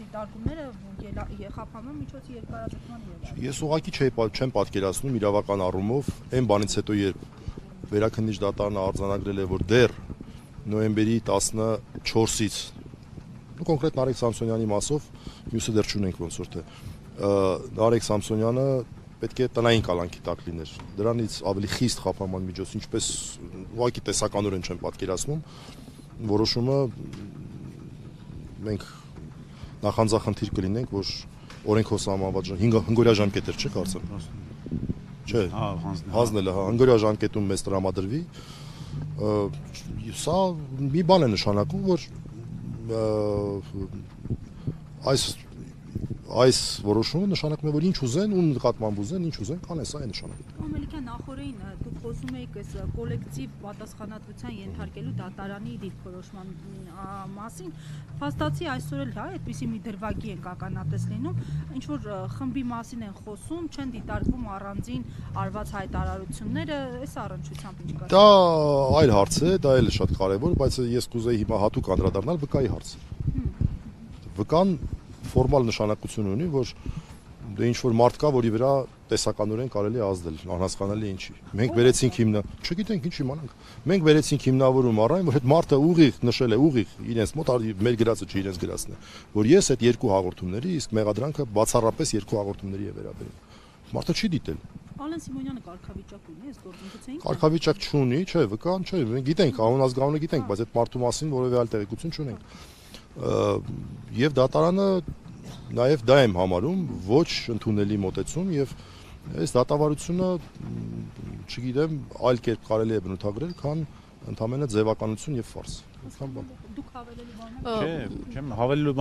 դիտարկումները խափանման միջոցի երկարաձգման եւ։ Ես ուղղակի չեմ պատկերացնում իրավական առումով այն բանից հետո երբ վերաքննիչ դատարանը արձանագրել է որ դեռ նոյեմբերի 14-ից կոնկրետ Նարեկ Սամսոնյանի մասով մյուսը դեռ չունենք ոնց որ թե Նարեկ Սամսոնյանը պետք է տնային կալանքի տակ լիներ դրանից ավելի խիստ խափանման միջոց ինչպես ուղղակի տեսականորեն չեմ պատկերացնում որոշումը մենք նախանձախնդիր կլինենք որ օրենքով սահմանված հնգորյա ժամկետեր չէ կարծեմ չէ հանձնելը հնգորյա ժամկետում մեզ տրամադրվի սա մի բան է նշանակում որ այս որոշումը նշանակում է որ ինչ ուզեն ում նկատմամբ ուզեն ինչ ուզեն կանեն սա է նշանակում Ամերիկյան նախորդին դուք խոսում եք այս կոլեկտիվ պատասխանատվության ենթարկելու դատարանի դիրքորոշման մասին փաստացի այսօր էլ դա այդպիսի մի դրվագի են ականատես լինում ինչ որ խմբի մասին են խոսում չեն դիտարկվում առանձին արված հայտարարությունները այս առնչությամբ ինչ կա Դա այլ հարց է դա էլ շատ կարևոր բայց ես կուզեի հիմա հատուկ անդրադառնալ վկայի հարց վկան ֆորմալ նշանակություն ունի, որ դե ինչ որ մարդ կա, որի վրա տեսականորեն կարելի է ազդել, անհասկանալի ինչի։ Մենք վերեցինք չգիտենք ինչ իմանանք։ Մենք վերեցինք հիմնավորում առայն, որ այդ մարդը ուղիղ նշել է, ուղիղ իրենց մոտ մեր գրածը չի իրենց գրածն է, որ ես այդ երկու հաղորդումների, իսկ մեղադրանքը բացառապես երկու հաղորդումների է վերաբերում։ Մարդը չի դիտել։ Ալեն Սիմոնյանը կարգավիճակ ունի, այս գործընթացին։ Կարգավիճակ չունի, չէ, վկան չէ, մենք գիտենք, անուն-ազգանունը գիտենք, բայց այդ մարդու մասին որևէ այլ տեղեկություն չունենք։ Եվ դատարանը նաև դա եմ համարում ոչ ընդունելի մոտեցում եւ այս դատավարությունը չգիտեմ այլ կերպ կարելի է բնութագրել քան ընդամենը ձևականություն եւ ֆարս Դուք հավելելու բան Չէ, չեմ հավելելու